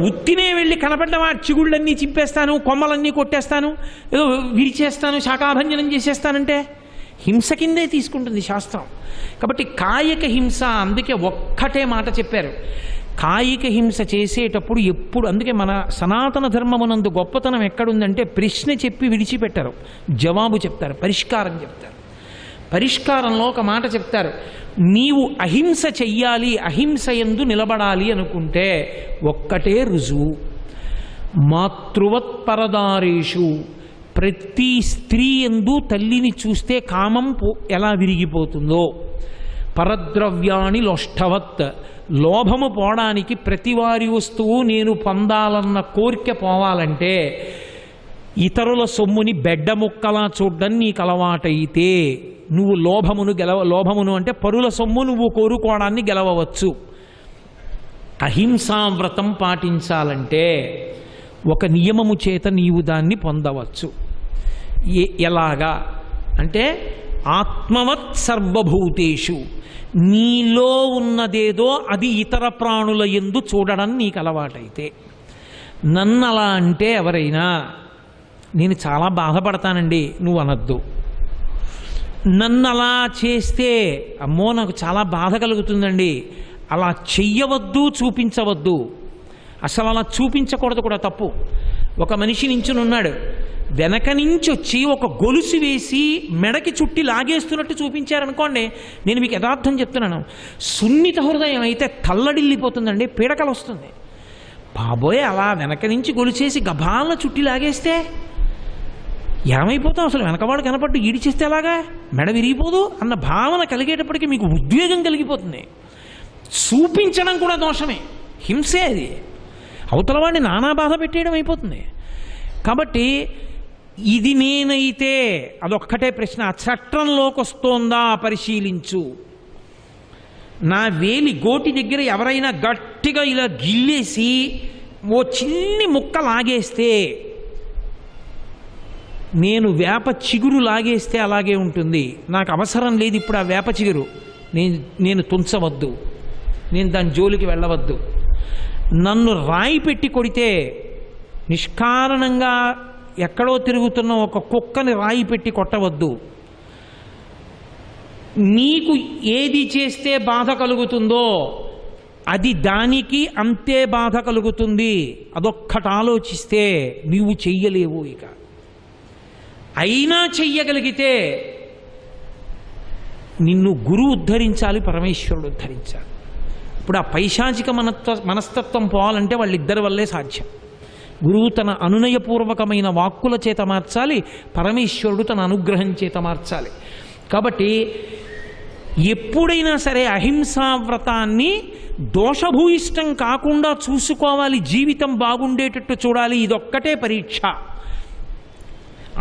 ఉత్తినే వెళ్ళి కనపడ్డవా చిగుళ్ళన్నీ చింపేస్తాను, కొమ్మలన్నీ కొట్టేస్తాను, ఏదో విరిచేస్తాను, శాకాభంజనం చేసేస్తానంటే హింస కిందే తీసుకుంటుంది శాస్త్రం. కాబట్టి కాయిక హింస, అందుకే ఒక్కటే మాట చెప్పారు, కాయిక హింస చేసేటప్పుడు ఎప్పుడు. అందుకే మన సనాతన ధర్మమునందు గొప్పతనం ఎక్కడుందంటే ప్రశ్న చెప్పి విడిచిపెట్టరు, జవాబు చెప్తారు, పరిష్కారం చెప్తారు. పరిష్కారంలో ఒక మాట చెప్తారు, నీవు అహింస చెయ్యాలి, అహింస యందు నిలబడాలి అనుకుంటే ఒక్కటే రుజువు, మాతృవత్పరదారేషు, ప్రతి స్త్రీ యందు తల్లిని చూస్తే కామం ఎలా విరిగిపోతుందో, పరద్రవ్యాణి లోష్టవత్, లోభము పోవడానికి ప్రతివారి వస్తువు నేను పొందాలన్న కోరిక పోవాలంటే ఇతరుల సొమ్ముని బెడ్డ ముక్కలా చూడ్డం నీకు అలవాటైతే నువ్వు లోభమును అంటే పరుల సొమ్ము నువ్వు కోరుకోవడాన్ని గెలవవచ్చు. అహింసావ్రతం పాటించాలంటే ఒక నియమము చేత నీవు దాన్ని పొందవచ్చు. ఎలాగా అంటే ఆత్మవత్ సర్వభూతేషు, నీలో ఉన్నదేదో అది ఇతర ప్రాణుల యందు చూడడం నీకు అలవాటైతే. నన్ను అలా అంటే ఎవరైనా నేను చాలా బాధపడతానండి నువ్వు అనద్దు. నన్ను అలా చేస్తే అమ్మో నాకు చాలా బాధ కలుగుతుందండి, అలా చెయ్యవద్దు, చూపించవద్దు. అసలు అలా చూపించకూడదు కూడా, తప్పు. ఒక మనిషి నించుని ఉన్నాడు, వెనక నుంచి వచ్చి ఒక గొలుసు వేసి మెడకి చుట్టి లాగేస్తున్నట్టు చూపించారనుకోండి, నేను మీకు యథార్థం చెప్తున్నాను, సున్నిత హృదయం అయితే తల్లడిల్లిపోతుందండి, పీడకలు వస్తుంది. బాబోయ్ అలా వెనక నుంచి గొలుసేసి గభాలను చుట్టి లాగేస్తే ఏమైపోతాం, అసలు వెనకవాడు కనపడ్డు ఈడిచేస్తే ఎలాగా, మెడ విరిగిపోదు అన్న భావన కలిగేటప్పటికీ మీకు ఉద్వేగం కలిగిపోతుంది. చూపించడం కూడా దోషమే, హింసే అది, అవతల వాడిని నానా బాధ పెట్టేయడం అయిపోతుంది. కాబట్టి ఇది నేనైతే అదొక్కటే ప్రశ్న, చట్టంలోకి వస్తోందా పరిశీలించు. నా వేలి గోటి దగ్గర ఎవరైనా గట్టిగా ఇలా గిల్లేసి ఓ చిన్ని ముక్క లాగేస్తే, నేను వేప చిగురు లాగేస్తే అలాగే ఉంటుంది. నాకు అవసరం లేదు ఇప్పుడు ఆ వేప చిగురు, నేను తుంచవద్దు, నేను దాని జోలికి వెళ్ళవద్దు. నన్ను రాయి పెట్టి కొడితే, నిష్కారణంగా ఎక్కడో తిరుగుతున్న ఒక కుక్కని రాయి పెట్టి కొట్టవద్దు. నీకు ఏది చేస్తే బాధ కలుగుతుందో అది దానికి అంతే బాధ కలుగుతుంది. అదొక్కటి ఆలోచిస్తే నీవు చెయ్యలేవు. ఇక అయినా చెయ్యగలిగితే నిన్ను గురువు ఉద్ధరించాలి, పరమేశ్వరుడు ఉద్ధరించాలి. ఇప్పుడు ఆ పైశాచిక మనస్తత్వం పోవాలంటే వాళ్ళిద్దరి వల్లే సాధ్యం. గురువు తన అనునయపూర్వకమైన వాక్కుల చేత మార్చాలి, పరమేశ్వరుడు తన అనుగ్రహం చేత మార్చాలి. కాబట్టి ఎప్పుడైనా సరే అహింసావ్రతాన్ని దోషభూయిష్టం కాకుండా చూసుకోవాలి, జీవితం బాగుండేటట్టు చూడాలి. ఇదొక్కటే పరీక్ష.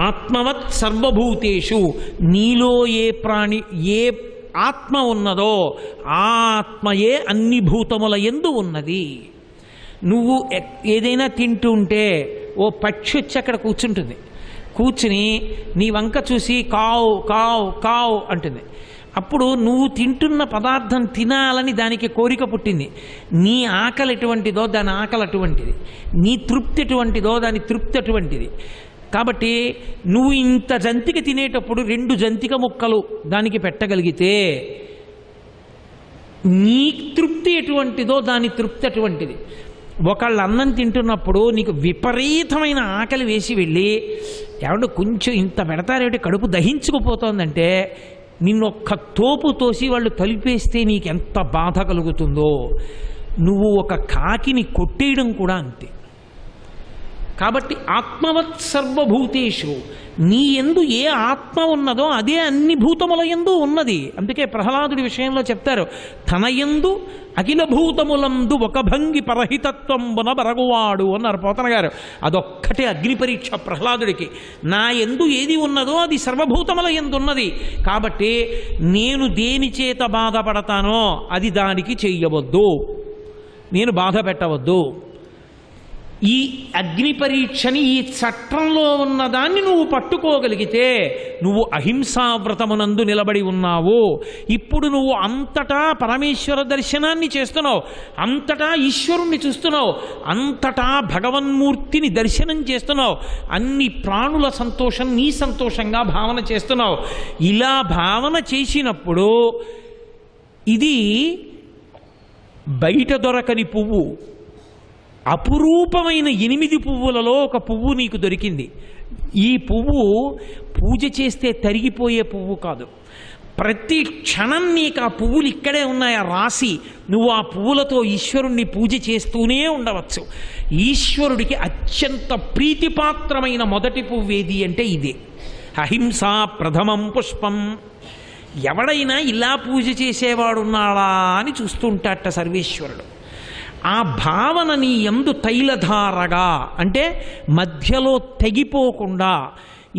ఆత్మవత్ సర్వభూతేషు, నీలో ఏ ఆత్మ ఉన్నదో ఆ ఆత్మయే అన్ని భూతముల యందు ఉన్నది. నువ్వు ఏదైనా తింటూ ఉంటే ఓ పక్షి వచ్చి అక్కడ కూర్చుంటుంది, కూర్చుని నీ వంక చూసి కావు కావు కావు అంటుంది. అప్పుడు నువ్వు తింటున్న పదార్థం తినాలని దానికి కోరిక పుట్టింది. నీ ఆకలి ఎటువంటిదో దాని ఆకలి అటువంటిది, నీ తృప్తి ఎటువంటిదో దాని తృప్తి అటువంటిది. కాబట్టి నువ్వు ఇంత జంతిక తినేటప్పుడు 2 జంతిక ముక్కలు దానికి పెట్టగలిగితే నీ తృప్తి ఎటువంటిదో దాని తృప్తి అటువంటిది. ఒకళ్ళు అన్నం తింటున్నప్పుడు నీకు విపరీతమైన ఆకలి వేసి వెళ్ళి ఎవడు కొంచెం ఇంత పెడతారేమిటి, కడుపు దహించుకుపోతోందంటే నిన్నొక్క తోపు తోసి వాళ్ళు తలిపేస్తే నీకెంత బాధ కలుగుతుందో, నువ్వు ఒక కాకిని కొట్టేయడం కూడా అంతే. కాబట్టి ఆత్మవత్ సర్వభూతేషు, నీ యందు ఏ ఆత్మ ఉన్నదో అదే అన్ని భూతముల యందు ఉన్నది. అందుకే ప్రహ్లాదుడి విషయంలో చెప్తారు, తన యందు అఖిల భూతములందు ఒక భంగి పరహితత్వంబున బరగువాడు అన్నారు పోతన గారు. అదొక్కటే అగ్ని పరీక్ష ప్రహ్లాదుడికి. నా యందు ఏది ఉన్నదో అది సర్వభూతముల యందు ఉన్నది. కాబట్టి నేను దేని చేత బాధపడతానో అది దానికి చెయ్యవద్దు, నేను బాధ పెట్టవద్దు. ఈ అగ్ని పరీక్షని, ఈ చట్రంలో ఉన్నదాన్ని నువ్వు పట్టుకోగలిగితే నువ్వు అహింసావ్రతమునందు నిలబడి ఉన్నావు. ఇప్పుడు నువ్వు అంతటా పరమేశ్వర దర్శనాన్ని చేస్తున్నావు, అంతటా ఈశ్వరుణ్ణి చూస్తున్నావు, అంతటా భగవన్మూర్తిని దర్శనం చేస్తున్నావు, అన్ని ప్రాణుల సంతోషం నీ సంతోషంగా భావన చేస్తున్నావు. ఇలా భావన చేసినప్పుడు ఇది బయట దొరకని పువ్వు, అపురూపమైన 8 పువ్వులలో ఒక పువ్వు నీకు దొరికింది. ఈ పువ్వు పూజ చేస్తే తరిగిపోయే పువ్వు కాదు. ప్రతి క్షణం నీకు ఆ పువ్వులు ఇక్కడే ఉన్నాయి రాసి, నువ్వు ఆ పువ్వులతో ఈశ్వరుణ్ణి పూజ చేస్తూనే ఉండవచ్చు. ఈశ్వరుడికి అత్యంత ప్రీతిపాత్రమైన మొదటి పువ్వు ఏది అంటే ఇదే. అహింసా ప్రథమం పుష్పం. ఎవడైనా ఇలా పూజ చేసేవాడున్నాడా అని చూస్తుంటాట సర్వేశ్వరుడు. ఆ భావన నీ యందు తైలధారగా, అంటే మధ్యలో తెగిపోకుండా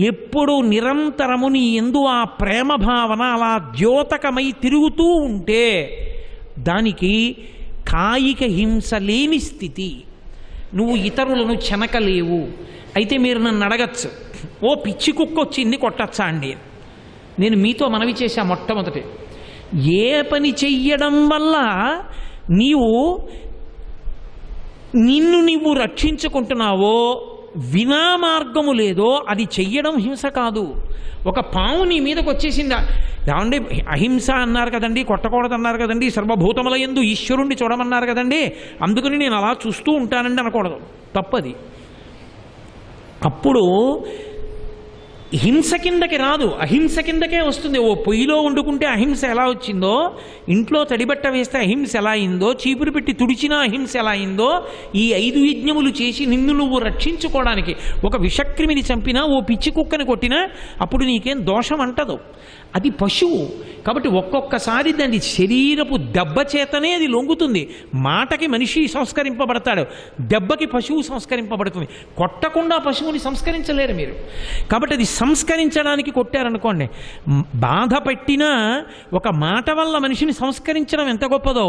ఎప్పుడూ నిరంతరము నీ యందు ఆ ప్రేమ భావన అలా ద్యోతకమై తిరుగుతూ ఉంటే దానికి కాయిక హింస లేని స్థితి. నువ్వు ఇతరులను చెనకలేవు. అయితే మీరు నన్ను అడగచ్చు, ఓ పిచ్చి కుక్క వచ్చింది కొట్టచ్చా అండి? నేను మీతో మనవి చేశా మొట్టమొదటి, ఏ పని చెయ్యడం వల్ల నీవు నిన్ను నీవు రక్షించుకుంటున్నావో, వినా మార్గము లేదో అది చెయ్యడం హింస కాదు. ఒక పాము నీ మీదకి వచ్చేసిందా, ఏమండి అహింస అన్నారు కదండి, కొట్టకూడదు అన్నారు కదండి, సర్వభూతముల యందు ఈశ్వరుణ్ణి చూడమన్నారు కదండి, అందుకని నేను అలా చూస్తూ ఉంటానండి అనకూడదు, తప్పది. అప్పుడు హింస కిందకి రాదు, అహింస కిందకే వస్తుంది. ఓ పొయ్యిలో వండుకుంటే అహింస ఎలా వచ్చిందో, ఇంట్లో తడిబట్ట వేస్తే అహింస ఎలా అయిందో, చీపురు పెట్టి తుడిచినా అహింస ఎలా అయిందో, ఈ 5 యజ్ఞములు చేసి నిన్ను నువ్వు రక్షించుకోవడానికి ఒక విషక్రిమిని చంపినా, ఓ పిచ్చి కుక్కని కొట్టినా అప్పుడు నీకేం దోషం అంటదు. అది పశువు కాబట్టి ఒక్కొక్కసారి దాని శరీరపు దెబ్బ చేతనే అది లొంగుతుంది. మాటకి మనిషి సంస్కరింపబడతాడు, దెబ్బకి పశువు సంస్కరింపబడుతుంది. కొట్టకుండా పశువుని సంస్కరించలేరు మీరు. కాబట్టి అది సంస్కరించడానికి కొట్టారనుకోండి, బాధ పెట్టినా ఒక మాట వల్ల మనిషిని సంస్కరించడం ఎంత గొప్పదో.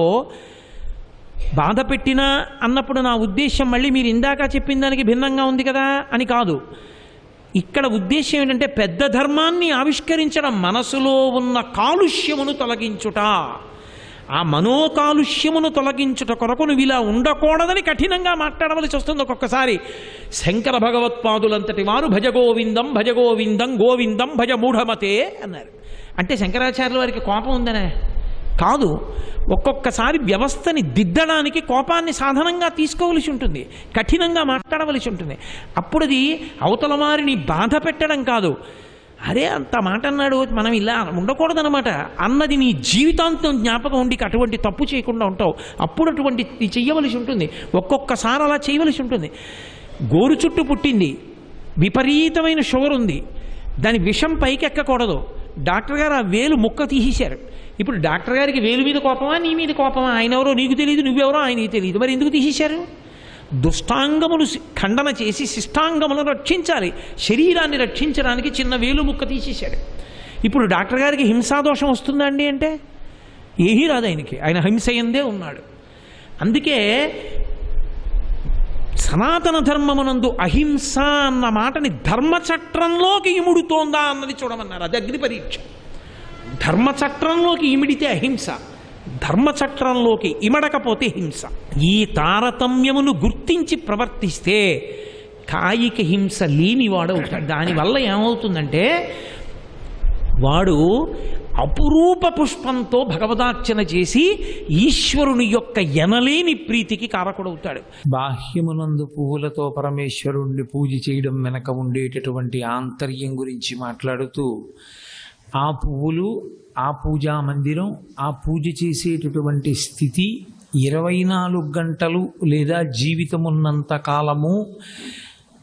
బాధ పెట్టినా అన్నప్పుడు నా ఉద్దేశం మళ్ళీ మీరు ఇందాక చెప్పిన దానికి భిన్నంగా ఉంది కదా అని కాదు. ఇక్కడ ఉద్దేశం ఏంటంటే పెద్ద ధర్మాన్ని ఆవిష్కరించడం, మనసులో ఉన్న కాలుష్యమును తొలగించుట. ఆ మనోకాలుష్యమును తొలగించుట కొరకు నువ్వు ఇలా ఉండకూడదని కఠినంగా మాట్లాడవలసి వస్తుంది ఒక్కొక్కసారి. శంకర భగవత్పాదులంతటి వారు భజగోవిందం భజగోవిందం గోవిందం భజ మూఢమతే అన్నారు. అంటే శంకరాచార్యుల వారికి కోపం ఉందనే కాదు, ఒక్కొక్కసారి వ్యవస్థని దిద్దడానికి కోపాన్ని సాధనంగా తీసుకోవలసి ఉంటుంది, కఠినంగా మాట్లాడవలసి ఉంటుంది. అప్పుడు అది అవతల వారిని బాధ పెట్టడం కాదు, అరే అంత మాట అన్నాడు మనం ఇలా ఉండకూడదనమాట అన్నది నీ జీవితాంతం జ్ఞాపకం ఉండి అటువంటి తప్పు చేయకుండా ఉంటావు. అప్పుడు అటువంటి చెయ్యవలసి ఉంటుంది, ఒక్కొక్కసారి అలా చేయవలసి ఉంటుంది. గోరు చుట్టూ పుట్టింది, విపరీతమైన షుగర్ ఉంది, దాని విషం పైకి ఎక్కకూడదు. డాక్టర్ గారు ఆ వేలు ముక్క తీసేశారు. ఇప్పుడు డాక్టర్ గారికి వేలు మీద కోపమా నీ మీద కోపమా? ఆయన ఎవరో నీకు తెలియదు, నువ్వెవరో ఆయనకి తెలియదు, మరి ఎందుకు తీసేశారు? దుష్టాంగములు ఖండన చేసి శిష్టాంగములను రక్షించాలి, శరీరాన్ని రక్షించడానికి చిన్న వేలు ముక్క తీసేశాడు. ఇప్పుడు డాక్టర్ గారికి హింసాదోషం వస్తుందా అండి అంటే ఏమీ రాదు, ఆయనకి ఆయన హింసయందే ఉన్నాడు. అందుకే సనాతన ధర్మమునందు అహింస అన్న మాటని ధర్మచట్రంలోకి ఇముడుతోందా అన్నది చూడమన్నారు. అది అగ్ని పరీక్ష. ధర్మచట్రంలోకి ఇమిడితే అహింస, ధర్మచట్రంలోకి ఇమడకపోతే హింస. ఈ తారతమ్యమును గుర్తించి ప్రవర్తిస్తే కాయిక హింస లేనివాడు అవుతాడు. దానివల్ల ఏమవుతుందంటే వాడు అపురూప పుష్పంతో భగవదార్చన చేసి ఈశ్వరుని యొక్క ఎనలేని ప్రీతికి కారకుడవుతాడు. బాహ్యమునందు పువ్వులతో పరమేశ్వరుణ్ణి పూజ చేయడం వెనక ఉండేటటువంటి ఆంతర్యం గురించి మాట్లాడుతూ, ఆ పువ్వులు, ఆ పూజా మందిరం, ఆ పూజ చేసేటటువంటి స్థితి 24 గంటలు లేదా జీవితమున్నంత కాలము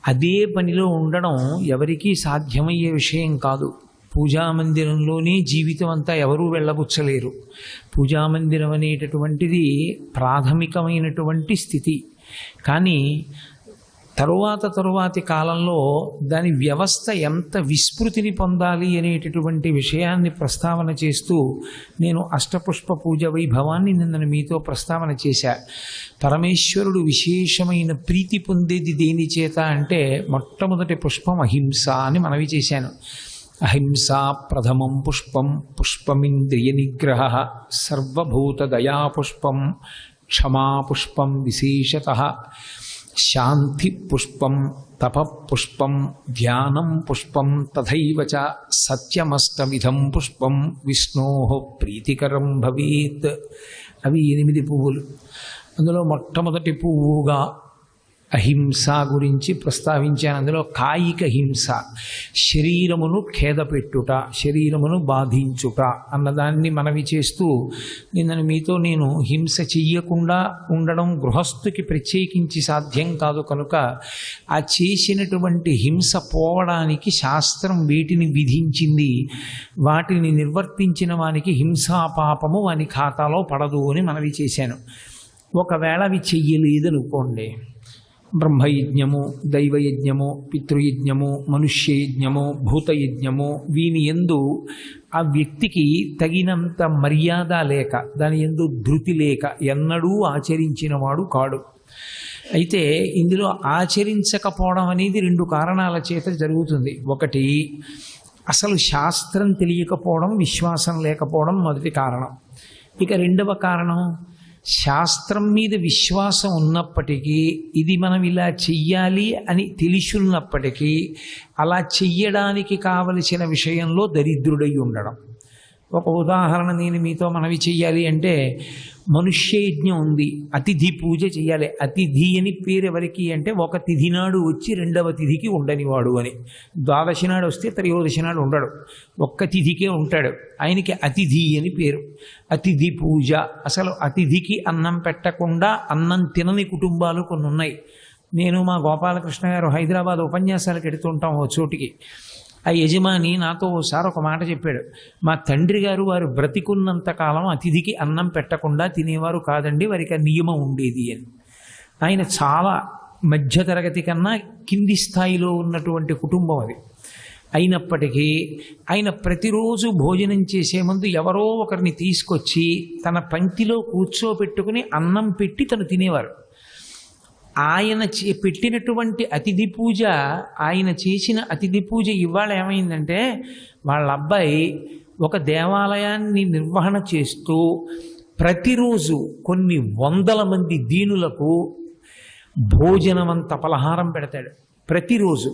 అదే పనిలో ఉండడం ఎవరికీ సాధ్యమయ్యే విషయం కాదు. పూజామందిరంలోనే జీవితం అంతా ఎవరూ వెళ్ళబుచ్చలేరు. పూజామందిరం అనేటటువంటిది ప్రాథమికమైనటువంటి స్థితి. కానీ తరువాతి కాలంలో దాని వ్యవస్థ ఎంత విస్మృతిని పొందాలి అనేటటువంటి విషయాన్ని ప్రస్తావన చేస్తూ నేను అష్టపుష్ప పూజ వైభవాన్ని నిన్న మీతో ప్రస్తావన చేశా. పరమేశ్వరుడు విశేషమైన ప్రీతి పొందేది దేని చేత అంటే మొట్టమొదటి పుష్పం అహింస అని మనవి చేశాను. అహింసా ప్రథమం పుష్పం పుష్పమింద్రియ నిగ్రహ సర్వభూత దయా పుష్పం క్షమా పుష్పం విశేషతః శాంతి పుష్పం తప పుష్పం ధ్యానం పుష్పం తథైవ చ సత్యమష్టవిధం పుష్పం విష్ణోః ప్రీతికరం భవేత్. అవి 8 పువ్వులు. అందులో మొట్టమొదటి పువ్వుగా అహింస గురించి ప్రస్తావించాను. అందులో కాయిక హింస, శరీరమును ఖేదపెట్టుట, శరీరమును బాధించుట అన్నదాన్ని మనవి చేస్తూ నిన్న మీతో నేను హింస చెయ్యకుండా ఉండడం గృహస్థుకి ప్రత్యేకించి సాధ్యం కాదు కనుక ఆ చేసినటువంటి హింస పోవడానికి శాస్త్రం వీటిని విధించింది, వాటిని నిర్వర్తించిన వానికి హింసా పాపము వాని ఖాతాలో పడదు అని మనవి చేశాను. ఒకవేళ అవి చెయ్యలేదనుకోండి, బ్రహ్మయజ్ఞము, దైవయజ్ఞము, పితృయజ్ఞము, మనుష్యయజ్ఞము, భూతయజ్ఞము, వీని యందు ఆ వ్యక్తికి తగినంత మర్యాద లేక, దాని యందు ధృతి లేక ఎన్నడూ ఆచరించినవాడు కాడు. అయితే ఇందులో ఆచరించకపోవడం అనేది 2 కారణాల చేత జరుగుతుంది. ఒకటి, అసలు శాస్త్రం తెలియకపోవడం, విశ్వాసం లేకపోవడం మొదటి కారణం. ఇక రెండవ కారణం, శాస్త్రం మీద విశ్వాసం ఉన్నప్పటికీ ఇది మనం ఇలా చెయ్యాలి అని తెలిసున్నప్పటికీ అలా చెయ్యడానికి కావలసిన విషయంలో దరిద్రుడై ఉండడం. ఒక ఉదాహరణ నేను మీతో మనవి చెయ్యాలి అంటే, మనుష్యయజ్ఞం ఉంది, అతిథి పూజ చెయ్యాలి. అతిథి అని పేరు ఎవరికి అంటే, ఒక తిథి నాడు వచ్చి 2వ తిథికి ఉండనివాడు అని. ద్వాదశి నాడు వస్తే త్రయోదశి నాడు ఉండడు, ఒక్క తిథికే ఉంటాడు. ఆయనకి అతిథి అని పేరు. అతిథి పూజ. అసలు అతిథికి అన్నం పెట్టకుండా అన్నం తినని కుటుంబాలు కొన్ని ఉన్నాయి. నేను మా గోపాలకృష్ణ గారు హైదరాబాద్ ఉపన్యాసాలకు ఎడుతుంటాం ఓ చోటికి. ఆ యజమాని నాతో ఓసారి ఒక మాట చెప్పాడు. మా తండ్రి గారు వారు బ్రతికున్నంతకాలం అతిథికి అన్నం పెట్టకుండా తినేవారు కాదండి, వారికి ఆ నియమం ఉండేది అని. ఆయన చాలా మధ్యతరగతి కన్నా కింది స్థాయిలో ఉన్నటువంటి కుటుంబం అది. అయినప్పటికీ ఆయన ప్రతిరోజు భోజనం చేసే ముందు ఎవరో ఒకరిని తీసుకొచ్చి తన పంక్తిలో కూర్చోబెట్టుకుని అన్నం పెట్టి తను తినేవారు. ఆయన పెట్టినటువంటి అతిథి పూజ, ఆయన చేసిన అతిథి పూజ ఇవాళ ఏమైందంటే, వాళ్ళ అబ్బాయి ఒక దేవాలయాన్ని నిర్వహణ చేస్తూ ప్రతిరోజు కొన్ని 100 మంది దీనులకు భోజనమంత పలహారం పెడతాడు. ప్రతిరోజు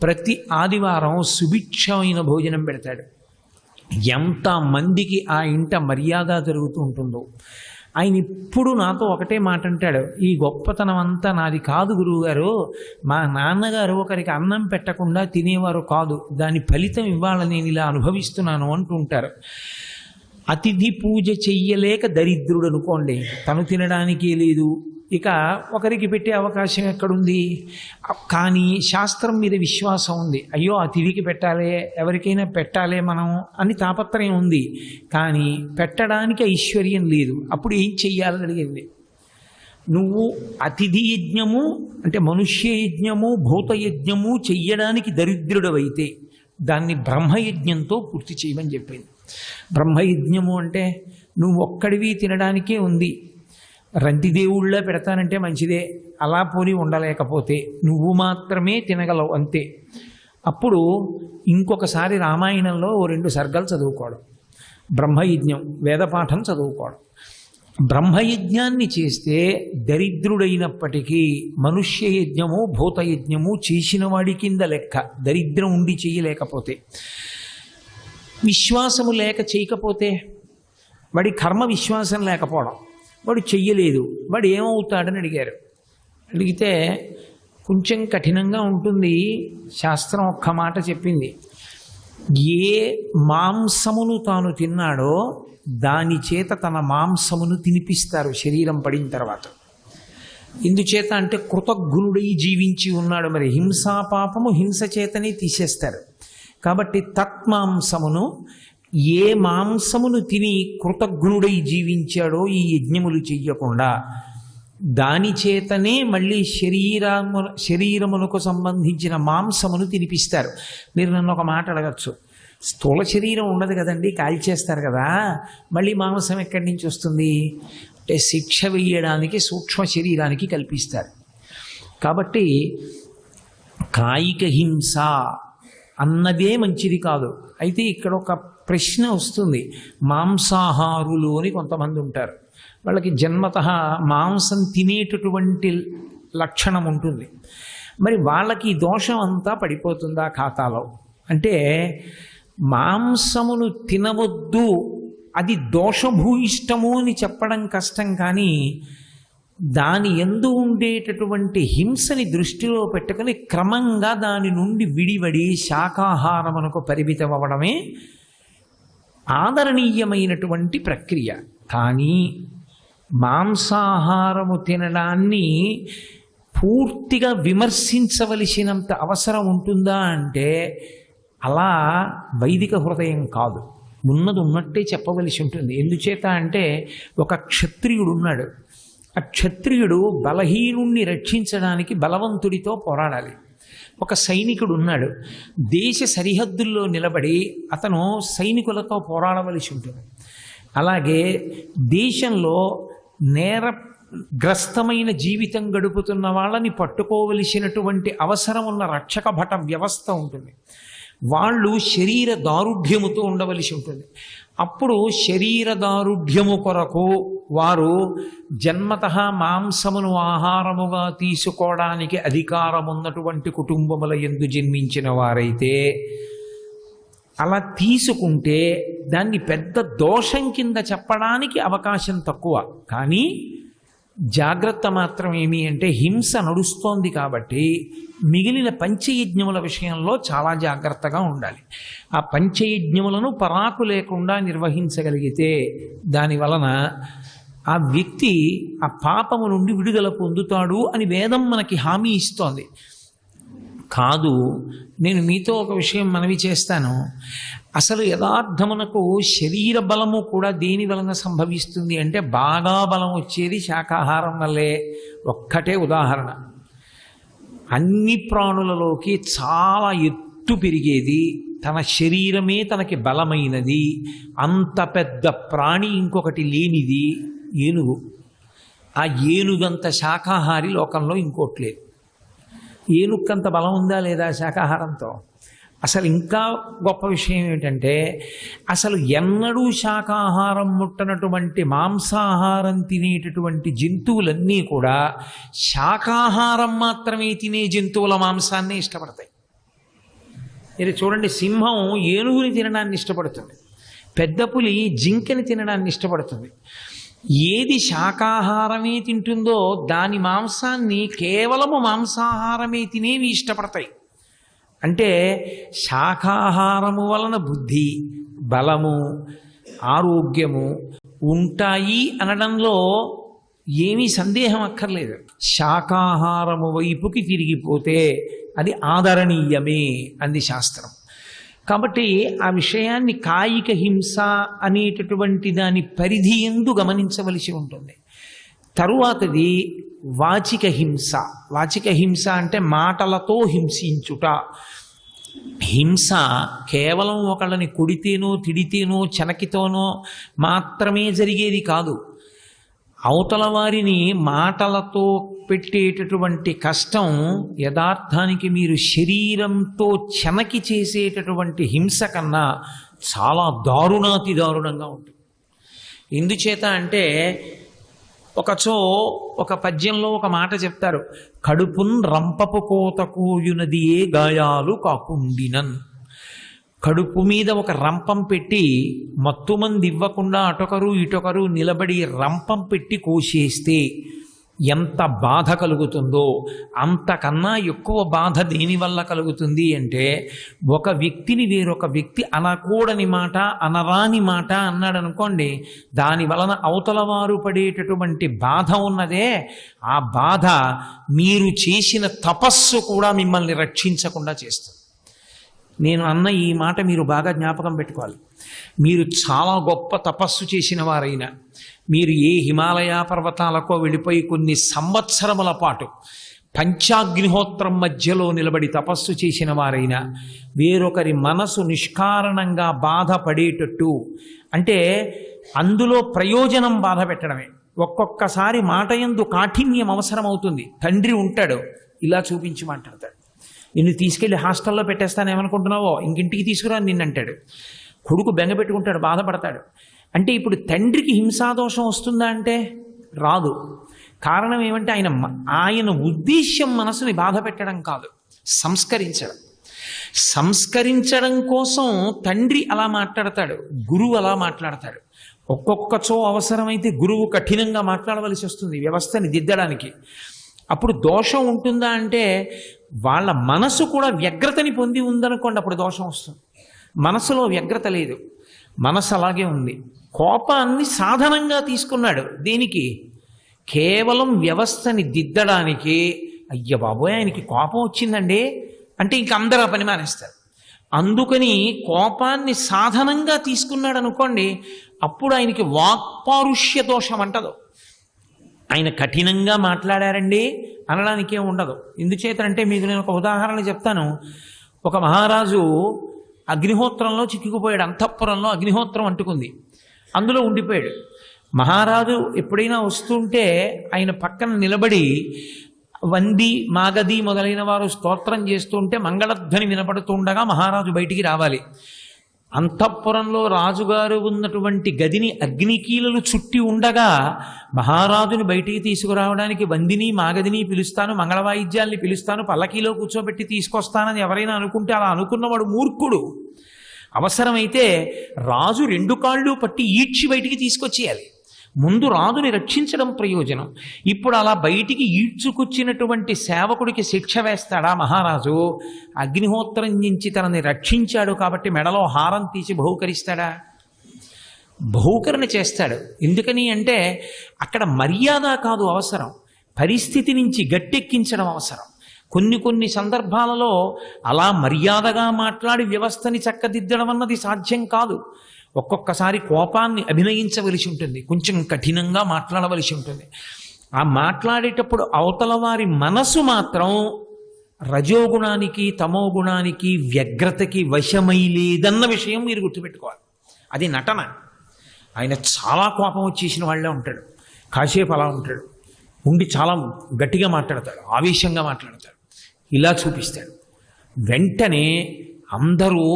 ప్రతి ఆదివారం సుభిక్షమైన భోజనం పెడతాడు. ఎంత మందికి ఆ ఇంట మర్యాద జరుగుతూ ఉంటుందో. ఆయన ఇప్పుడు నాతో ఒకటే మాట అంటాడు, ఈ గొప్పతనం అంతా నాది కాదు గురువుగారు, మా నాన్నగారు ఒకరికి అన్నం పెట్టకుండా తినేవారు కాదు, దాని ఫలితం ఇవాళ నేను ఇలా అనుభవిస్తున్నాను అంటుంటారు. అతిథి పూజ చెయ్యలేక దరిద్రుడు అనుకోండి, తను తినడానికి లేదు, ఇక ఒకరికి పెట్టే అవకాశం ఎక్కడుంది? కానీ శాస్త్రం మీద విశ్వాసం ఉంది. అయ్యో అతిథికి పెట్టాలే, ఎవరికైనా పెట్టాలే మనం అని తాపత్రయం ఉంది. కానీ పెట్టడానికి ఐశ్వర్యం లేదు. అప్పుడు ఏం చెయ్యాలని అడిగింది. నువ్వు అతిథి యజ్ఞము అంటే మనుష్య యజ్ఞము, భూతయజ్ఞము చెయ్యడానికి దరిద్రుడవైతే దాన్ని బ్రహ్మయజ్ఞంతో పూర్తి చేయమని చెప్పింది. బ్రహ్మయజ్ఞము అంటే నువ్వు ఒక్కడివి తినడానికే ఉంది, రంతిదేవుళ్ళ పెడతానంటే మంచిదే, అలా పోని ఉండలేకపోతే నువ్వు మాత్రమే తినగలవు అంతే. అప్పుడు ఇంకొకసారి రామాయణంలో 2 సర్గలు చదువుకోవడం, బ్రహ్మయజ్ఞం వేదపాఠం చదువుకోవడం. బ్రహ్మయజ్ఞాన్ని చేస్తే దరిద్రుడైనప్పటికీ మనుష్య యజ్ఞము, భూతయజ్ఞము చేసిన వాడి కింద లెక్క, దరిద్రం ఉండి చేయలేకపోతే. విశ్వాసము లేక చేయకపోతే, వాడి కర్మ విశ్వాసం లేకపోవడం, వాడు చెయ్యలేదు, వాడు ఏమవుతాడని అడిగారు. అడిగితే కొంచెం కఠినంగా ఉంటుంది. శాస్త్రం ఒక్క మాట చెప్పింది, ఏ మాంసమును తాను తిన్నాడో దాని చేత తన మాంసమును తినిపిస్తారు శరీరం పడిన తర్వాత. ఎందుచేత అంటే కృతజ్ఞుడై జీవించి ఉన్నాడు. మరి హింసా పాపము హింస చేతనే తీసేస్తారు. కాబట్టి తత్మాంసమును, ఏ మాంసమును తిని కృతజ్ఞుడై జీవించాడో ఈ యజ్ఞములు చెయ్యకుండా దాని చేతనే మళ్ళీ శరీరమునకు సంబంధించిన మాంసమును తినిపిస్తారు. మీరు నన్ను ఒక మాట అడగచ్చు, స్థూల శరీరం ఉండదు కదండి, కాల్చేస్తారు కదా, మళ్ళీ మాంసం ఎక్కడి నుంచి వస్తుంది అంటే శిక్ష వేయడానికి సూక్ష్మ శరీరానికి కల్పిస్తారు. కాబట్టి కాయిక హింస అన్నదే మంచిది కాదు. అయితే ఇక్కడ ఒక ప్రశ్న వస్తుంది. మాంసాహారులు అని కొంతమంది ఉంటారు, వాళ్ళకి జన్మతః మాంసం తినేటటువంటి లక్షణం ఉంటుంది. మరి వాళ్ళకి ఈ దోషం అంతా పడిపోతుందా ఖాతాలో అంటే, మాంసమును తినవద్దు అది దోషభూయిష్టము అని చెప్పడం కష్టం, కానీ దాని యందు ఉండేటటువంటి హింసని దృష్టిలో పెట్టుకుని క్రమంగా దాని నుండి విడివడి శాకాహారమునకు పరిమితం అవ్వడమే ఆదరణీయమైనటువంటి ప్రక్రియ. కానీ మాంసాహారము తినడాన్ని పూర్తిగా విమర్శించవలసినంత అవసరం ఉంటుందా అంటే అలా వైదిక హృదయం కాదు. ఉన్నది ఉన్నట్టే చెప్పవలసి ఉంటుంది. ఎందుచేత అంటే ఒక క్షత్రియుడు ఉన్నాడు, ఆ క్షత్రియుడు బలహీనుణ్ణి రక్షించడానికి బలవంతుడితో పోరాడాలి. ఒక సైనికుడు ఉన్నాడు, దేశ సరిహద్దుల్లో నిలబడి అతను సైనికులతో పోరాడవలసి ఉంటుంది. అలాగే దేశంలో నేరగ్రస్తమైన జీవితం గడుపుతున్న వాళ్ళని పట్టుకోవలసినటువంటి అవసరం ఉన్న రక్షక భట వ్యవస్థ ఉంటుంది. వాళ్ళు శరీర దారుఢ్యముతో ఉండవలసి ఉంటుంది. అప్పుడు శరీర దారుఢ్యము కొరకు వారు జన్మతః మాంసమును ఆహారముగా తీసుకోవడానికి అధికారం ఉన్నటువంటి కుటుంబముల యందు జన్మించిన వారైతే అలా తీసుకుంటే దాన్ని పెద్ద దోషం కింద చెప్పడానికి అవకాశం తక్కువ. కానీ జాగ్రత్త మాత్రం ఏమి అంటే, హింస నడుస్తోంది కాబట్టి మిగిలిన పంచయజ్ఞముల విషయంలో చాలా జాగ్రత్తగా ఉండాలి. ఆ పంచయజ్ఞములను పరాకు లేకుండా నిర్వహించగలిగితే దాని వలన ఆ వ్యక్తి ఆ పాపము నుండి విడుదల పొందుతాడు అని వేదం మనకి హామీ ఇస్తోంది. కాదు, నేను మీతో ఒక విషయం మనవి చేస్తాను. అసలు యథార్థమునకు శరీర బలము కూడా దేని వలన సంభవిస్తుంది అంటే, బాగా బలం వచ్చేది శాకాహారం వల్లే. ఒక్కటే ఉదాహరణ, అన్ని ప్రాణులలోకి చాలా ఎత్తు పెరిగేది, తన శరీరమే తనకి బలమైనది, అంత పెద్ద ప్రాణి ఇంకొకటి లేనిది ఏనుగు. ఆ ఏనుగంత శాకాహారి లోకంలో ఇంకోటి లేదు. ఏనుక్కంత బలం ఉందా లేదా శాకాహారంతో? అసలు ఇంకా గొప్ప విషయం ఏమిటంటే, అసలు ఎన్నడూ శాకాహారం ముట్టనటువంటి మాంసాహారం తినేటటువంటి జంతువులన్నీ కూడా శాకాహారం మాత్రమే తినే జంతువుల మాంసాన్ని ఇష్టపడతాయి. మీరు చూడండి, సింహం ఏనుగుని తినడాన్ని ఇష్టపడుతుంది, పెద్ద పులి జింకని తినడాన్ని ఇష్టపడుతుంది. ఏది శాకాహారమే తింటుందో దాని మాంసాన్ని కేవలము మాంసాహారమే తినేవి ఇష్టపడతాయి. అంటే శాకాహారము వలన బుద్ధి, బలము, ఆరోగ్యము ఉంటాయి అనడంలో ఏమీ సందేహం అక్కర్లేదు. శాకాహారము వైపుకి తిరిగిపోతే అది ఆదరణీయమే అంది శాస్త్రం. కాబట్టి ఆ విషయాన్ని కాయిక హింస అనేటటువంటి దాని పరిధి యందు గమనించవలసి ఉంటుంది. తరువాతది వాచిక హింస. వాచిక హింస అంటే మాటలతో హింసించుట. హింస కేవలం ఒకళ్ళని కొడితేనో తిడితేనో చెనకితోనో మాత్రమే జరిగేది కాదు. అవతల వారిని మాటలతో పెట్టేటటువంటి కష్టం యథార్థానికి మీరు శరీరంతో చెనకి చేసేటటువంటి హింస కన్నా చాలా దారుణాతి దారుణంగా ఉంటుంది. ఎందుచేత అంటే, ఒక పద్యంలో ఒక మాట చెప్తారు, కడుపున్ రంపపు కోత కూయునదియే గాయాలు కాకుండినన్. కడుపు మీద ఒక రంపం పెట్టి మత్తుమంది ఇవ్వకుండా అటొకరు ఇటొకరు నిలబడి రంపం పెట్టి కోసేస్తే ఎంత బాధ కలుగుతుందో, అంతకన్నా ఎక్కువ బాధ దేనివల్ల కలుగుతుంది అంటే, ఒక వ్యక్తిని వేరొక వ్యక్తి అనకూడని మాట, అనరాని మాట అన్నాడు అనుకోండి, దాని వలన అవతల వారు పడేటటువంటి బాధ ఉన్నదే, ఆ బాధ మీరు చేసిన తపస్సు కూడా మిమ్మల్ని రక్షించకుండా చేస్తుంది. నేను అన్న ఈ మాట మీరు బాగా జ్ఞాపకం పెట్టుకోవాలి. మీరు చాలా గొప్ప తపస్సు చేసిన వారైనా, మీరు ఏ హిమాలయ పర్వతాలకో వెళ్ళిపోయి కొన్ని సంవత్సరముల పాటు పంచాగ్నిహోత్రం మధ్యలో నిలబడి తపస్సు చేసిన వారైనా, వేరొకరి మనసు నిష్కారణంగా బాధపడేటట్టు, అంటే అందులో ప్రయోజనం బాధ పెట్టడమే. ఒక్కొక్కసారి మాట యందు కాఠిన్యం అవసరమవుతుంది. తండ్రి ఉంటాడు, ఇలా చూపించి మాట్లాడతాడు, నిన్ను తీసుకెళ్లి హాస్టల్లో పెట్టేస్తాను ఏమనుకుంటున్నావో, ఇంకింటికి తీసుకురాని నిన్నంటాడు. కొడుకు బెంగ పెట్టుకుంటాడు, బాధపడతాడు. అంటే ఇప్పుడు తండ్రికి హింసాదోషం వస్తుందా అంటే రాదు. కారణం ఏమంటే ఆయన ఉద్దేశ్యం మనసుని బాధ పెట్టడం కాదు, సంస్కరించడం. సంస్కరించడం కోసం తండ్రి అలా మాట్లాడతాడు, గురువు అలా మాట్లాడతాడు. ఒక్కొక్కచో అవసరమైతే గురువు కఠినంగా మాట్లాడవలసి వస్తుంది వ్యవస్థని దిద్దడానికి. అప్పుడు దోషం ఉంటుందా అంటే వాళ్ళ మనసు కూడా వ్యగ్రతని పొంది ఉందనుకోండి, అప్పుడు దోషం వస్తుంది. మనసులో వ్యగ్రత లేదు, మనసు అలాగే ఉంది. కోపాన్ని సాధనంగా తీసుకున్నాడు. దేనికి? కేవలం వ్యవస్థని దిద్దడానికి. అయ్య బాబోయ్, ఆయనకి కోపం వచ్చిందండి అంటే ఇంక అందరూ ఆ పని మానేస్తారు. అందుకని కోపాన్ని సాధనంగా తీసుకున్నాడు అనుకోండి, అప్పుడు ఆయనకి వాక్పారుష్య దోషం అంటదు. ఆయన కఠినంగా మాట్లాడారండి అనడానికే ఉండదు. ఎందుచేతంటే మీకు నేను ఒక ఉదాహరణ చెప్తాను. ఒక మహారాజు అగ్నిహోత్రంలో చిక్కుకుపోయాడు. అంతఃపురంలో అగ్నిహోత్రం అంటుకుంది, అందులో ఉండిపోయాడు. మహారాజు ఎప్పుడైనా వస్తుంటే ఆయన పక్కన నిలబడి వంది మాగది మొదలైన వారు స్తోత్రం చేస్తుంటే మంగళధ్వని వినపడుతుండగా మహారాజు బయటికి రావాలి. అంతఃపురంలో రాజుగారు ఉన్నటువంటి గదిని అగ్నికీలలు చుట్టి ఉండగా మహారాజుని బయటికి తీసుకురావడానికి వందిని మాగదిని పిలుస్తాను, మంగళవాయిద్యాల్ని పిలుస్తాను, పల్లకీలో కూర్చోబెట్టి తీసుకొస్తానని ఎవరైనా అనుకుంటే అలా అనుకున్నవాడు మూర్ఖుడు. అవసరమైతే రాజు 2 కాళ్ళు పట్టి ఈడ్చి బయటికి తీసుకొచ్చేయాలి. ముందు రాజుని రక్షించడం ప్రయోజనం. ఇప్పుడు అలా బయటికి ఈడ్చుకొచ్చినటువంటి సేవకుడికి శిక్ష వేస్తాడా మహారాజు? అగ్నిహోత్రం నుంచి తనని రక్షించాడు కాబట్టి మెడలో హారం తీసి బహూకరిస్తాడా? బహూకరణ చేస్తాడు. ఎందుకని అంటే అక్కడ మర్యాద కాదు అవసరం, పరిస్థితి నుంచి గట్టెక్కించడం అవసరం. కొన్ని సందర్భాలలో అలా మర్యాదగా మాట్లాడి వ్యవస్థని చక్కదిద్దడం అన్నది సాధ్యం కాదు. ఒక్కొక్కసారి కోపాన్ని అభినయించవలసి ఉంటుంది, కొంచెం కఠినంగా మాట్లాడవలసి ఉంటుంది. ఆ మాట్లాడేటప్పుడు అవతల వారి మనసు మాత్రం రజోగుణానికి తమోగుణానికి వ్యగ్రతకి వశమై లేదన్న విషయం మీరు గుర్తుపెట్టుకోవాలి. అది నటన. ఆయన చాలా కోపం వచ్చేసిన వాళ్ళే ఉంటాడు, కాసేపు అలా ఉంటాడు, ఉండి చాలా గట్టిగా మాట్లాడతాడు, ఆవేశంగా మాట్లాడతాడు, ఇలా చూపిస్తాడు. వెంటనే అందరూ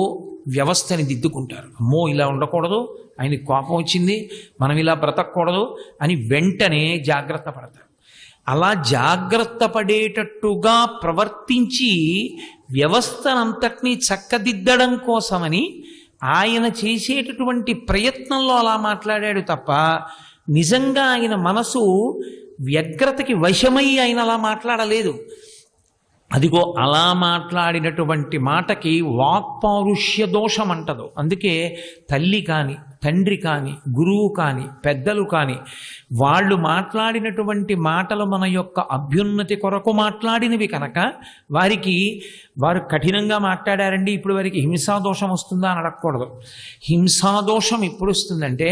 వ్యవస్థని దిద్దుకుంటారు. అమ్మో ఇలా ఉండకూడదు, ఆయనకి కోపం వచ్చింది, మనం ఇలా బ్రతకూడదు అని వెంటనే జాగ్రత్త పడతారు. అలా జాగ్రత్త పడేటట్టుగా ప్రవర్తించి వ్యవస్థనంతటినీ చక్కదిద్దడం కోసమని ఆయన చేసేటటువంటి ప్రయత్నంలో అలా మాట్లాడాడు తప్ప నిజంగా ఆయన మనసు వ్యగ్రతకి వశమై ఆయన అలా మాట్లాడలేదు. అదిగో అలా మాట్లాడినటువంటి మాటకి వాక్పారుష్య దోషం అంటదు. అందుకే తల్లి కానీ తండ్రి కానీ గురువు కానీ పెద్దలు కానీ వాళ్ళు మాట్లాడినటువంటి మాటలు మన యొక్క అభ్యున్నతి కొరకు మాట్లాడినవి కనుక వారు కఠినంగా మాట్లాడారండి ఇప్పుడు వారికి హింసాదోషం వస్తుందా అని అడగకూడదు. హింసాదోషం ఎప్పుడు వస్తుందంటే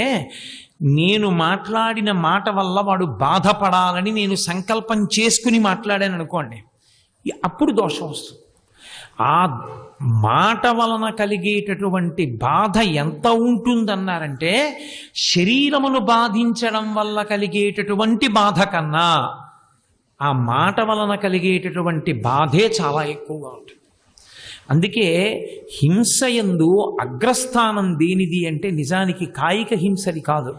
నేను మాట్లాడిన మాట వల్ల వాడు బాధపడాలని నేను సంకల్పం చేసుకుని మాట్లాడాను అనుకోండి, అప్పుడు దోషం వస్తుంది. ఆ మాట వలన కలిగేటటువంటి బాధ ఎంత ఉంటుందన్నారంటే శరీరమును బాధించడం వల్ల కలిగేటటువంటి బాధ కన్నా ఆ మాట వలన కలిగేటటువంటి బాధే చాలా ఎక్కువగా ఉంటుంది. అందుకే హింసయందు అగ్రస్థానం దేనిది అంటే నిజానికి కాయిక హింసది కాదు.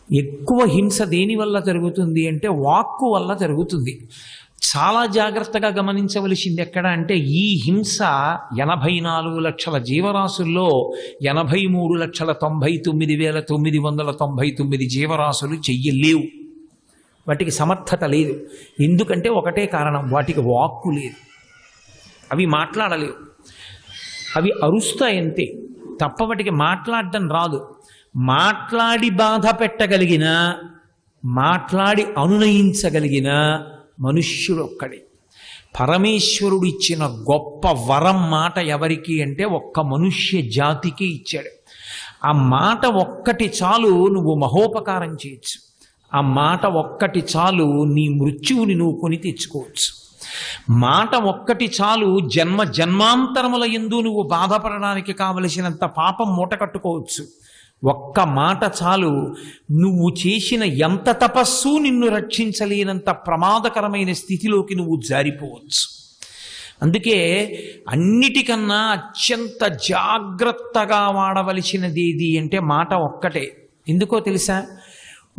ఎక్కువ హింస దేని వల్ల జరుగుతుంది అంటే వాక్కు వల్ల జరుగుతుంది. చాలా జాగ్రత్తగా గమనించవలసింది ఎక్కడ అంటే ఈ హింస 84 లక్షల జీవరాశుల్లో 83,99,999 జీవరాశులు చెయ్యలేవు. వాటికి సమర్థత లేదు. ఎందుకంటే ఒకటే కారణం, వాటికి వాక్కు లేదు, అవి మాట్లాడలేవు, అవి అరుస్తాయంతే తప్ప వాటికి మాట్లాడడం రాదు. మాట్లాడి బాధ పెట్టగలిగిన, మాట్లాడి అనునయించగలిగిన మనుష్యుడు ఒక్కడే. పరమేశ్వరుడు ఇచ్చిన గొప్ప వరం మాట ఎవరికి అంటే ఒక్క మనుష్య జాతికి ఇచ్చాడు. ఆ మాట ఒక్కటి చాలు నువ్వు మహోపకారం చేయొచ్చు. ఆ మాట ఒక్కటి చాలు నీ మృత్యువుని నువ్వు కొని తెచ్చుకోవచ్చు. మాట ఒక్కటి చాలు జన్మ జన్మాంతరముల యందు నువ్వు బాధపడడానికి కావలసినంత పాపం మూట కట్టుకోవచ్చు. ఒక్క మాట చాలు నువ్వు చేసిన ఎంత తపస్సు నిన్ను రక్షించలేనంత ప్రమాదకరమైన స్థితిలోకి నువ్వు జారిపోవచ్చు. అందుకే అన్నిటికన్నా అత్యంత జాగ్రత్తగా వాడవలసినది ఏది అంటే మాట ఒక్కటే. ఎందుకో తెలుసా?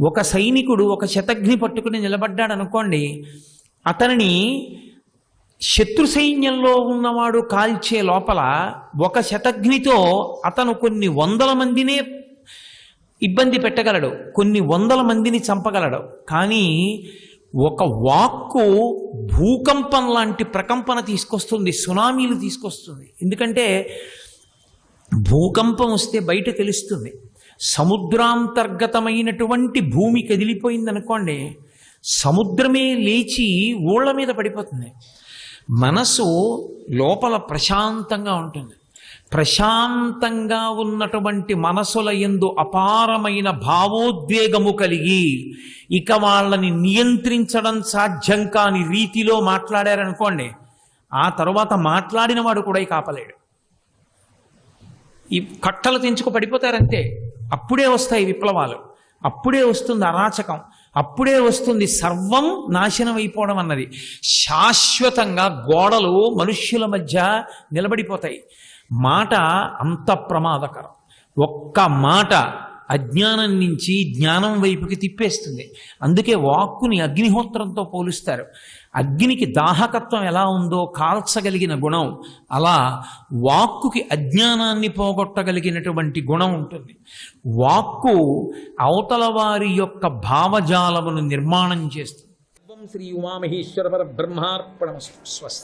ఒక సైనికుడు ఒక శతఘ్ని పట్టుకుని నిలబడ్డాడు అనుకోండి, అతనిని శత్రు సైన్యంలో ఉన్నవాడు కాల్చే లోపల ఒక శతఘ్నితో అతను కొన్ని వందల మందినే ఇబ్బంది పెట్టగలడు, కొన్ని వందల మందిని చంపగలడు. కానీ ఒక వాక్కు భూకంపం లాంటి ప్రకంపన తీసుకొస్తుంది, సునామీలు తీసుకొస్తుంది. ఎందుకంటే భూకంపం వస్తే బయట తెలుస్తుంది. సముద్రాంతర్గతమైనటువంటి భూమి కదిలిపోయిందనుకోండి, సముద్రమే లేచి ఊళ్ళ మీద పడిపోతుంది. మనసు లోపల ప్రశాంతంగా ఉంటుంది. ప్రశాంతంగా ఉన్నటువంటి మనసుల యందు అపారమైన భావోద్వేగము కలిగి ఇక వాళ్ళని నియంత్రించడం సాధ్యం కాని రీతిలో మాట్లాడారనుకోండి, ఆ తరువాత మాట్లాడిన వాడు కూడా ఇక ఆపలేడు. ఈ కట్టలు తెంచుకు పడిపోతారంతే. అప్పుడే వస్తాయి విప్లవాలు, అప్పుడే వస్తుంది అరాచకం, అప్పుడే వస్తుంది సర్వం నాశనం అయిపోవడం అన్నది. శాశ్వతంగా గోడలు మనుష్యుల మధ్య నిలబడిపోతాయి. మాట అంత ప్రమాదకరం. ఒక్క మాట అజ్ఞానం నుంచి జ్ఞానం వైపుకి తిప్పేస్తుంది. అందుకే వాక్కుని అగ్నిహోత్రంతో పోలుస్తారు. అగ్నికి దాహకత్వం ఎలా ఉందో కాల్చగలిగిన గుణం, అలా వాక్కుకి అజ్ఞానాన్ని పోగొట్టగలిగినటువంటి గుణం ఉంటుంది. వాక్కు అవతల వారి యొక్క భావజాలమును నిర్మాణం చేస్తుంది. శ్రీ ఉమామహేశ్వర పరబ్రహ్మార్పణమస్తు. స్వస్తి.